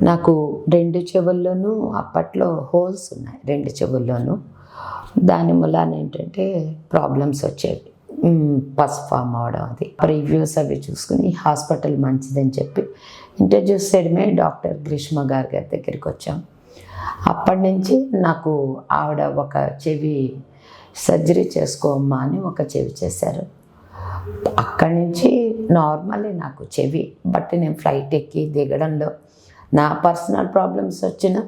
నాకు 2 చెవుల్లోనూ అప్పట్లో హోల్స్ ఉన్నాయి 2 చెవుల్లోనూ. దాని మూలాన ఏంటంటే ప్రాబ్లమ్స్ వచ్చేవి. పస్ ఫామ్ అవ్వడం, అది రివ్యూస్ అవి చూసుకుని హాస్పిటల్ మంచిదని చెప్పి ఇంట్రడ్యూస్ చేయడమే డాక్టర్ గ్రీష్మ గారి దగ్గరికి వచ్చాం. అప్పటి నుంచి నాకు ఆవిడ ఒక చెవి సర్జరీ చేసుకోమ్మా అని ఒక చెవి చేశారు. అక్కడి నుంచి నార్మలే నాకు చెవి. బట్ నేను ఫ్లైట్ ఎక్కి దిగడంలో నా పర్సనల్ ప్రాబ్లమ్స్ వచ్చినా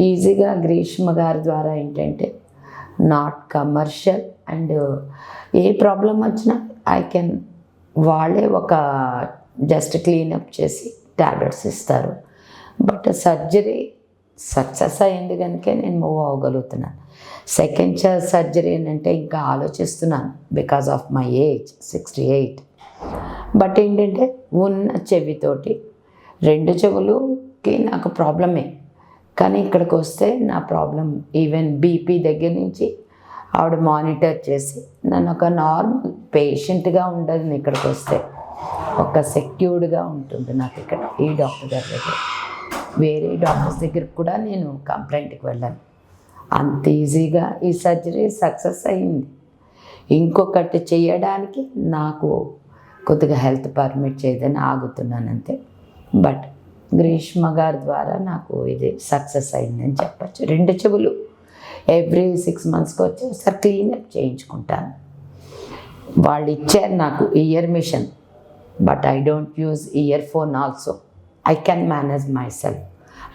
ఈజీగా గ్రీష్మ గారి ద్వారా ఏంటంటే not commercial and A problem వచ్చినా వాళ్ళే ఒక జస్ట్ క్లీనప్ చేసి ట్యాబ్లెట్స్ ఇస్తారు. బట్ సర్జరీ సక్సెస్ అయింది కనుక నేను మూవ్ అవ్వగలుగుతున్నాను. సెకండ్ సర్జరీ అంటే ఇంకా ఆలోచిస్తున్నాను because of my age 68. But ఏంటంటే ఉన్న చెవితోటి 2 చెవులుకి నాకు ప్రాబ్లమే. కానీ ఇక్కడికి వస్తే నా ప్రాబ్లం ఈవెన్ బీపీ దగ్గర నుంచి ఆవిడ మానిటర్ చేసి నన్ను ఒక నార్మల్ పేషెంట్గా ఉండదు. ఇక్కడికి వస్తే ఒక సెక్యూర్డ్గా ఉంటుంది నాకు ఇక్కడ ఈ డాక్టర్ గారి దగ్గర. వేరే డాక్టర్స్ దగ్గరికి కూడా నేను కంప్లైంట్కి వెళ్ళాను. అంత ఈజీగా ఈ సర్జరీ సక్సెస్ అయింది. ఇంకొకటి చేయడానికి నాకు కొద్దిగా హెల్త్ పర్మిట్ చేయదని ఆగుతున్నాను అంతే. బట్ గ్రీష్మ గారి ద్వారా నాకు ఇది సక్సెస్ అయిందని చెప్పచ్చు. 2 చెవులు ఎవ్రీ 6 monthsకి వచ్చేసరి క్లీనప్ చేయించుకుంటాను. వాళ్ళు ఇచ్చారు నాకు ear machine, but I don't use ear phone also. I can manage myself.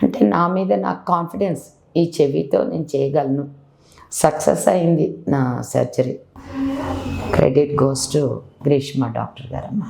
అంటే నా మీద నాకు కాన్ఫిడెన్స్, ఈ చెవితో నేను చేయగలను. సక్సెస్ అయింది నా surgery. Credit goes to Greeshma doctor గారమ్మ.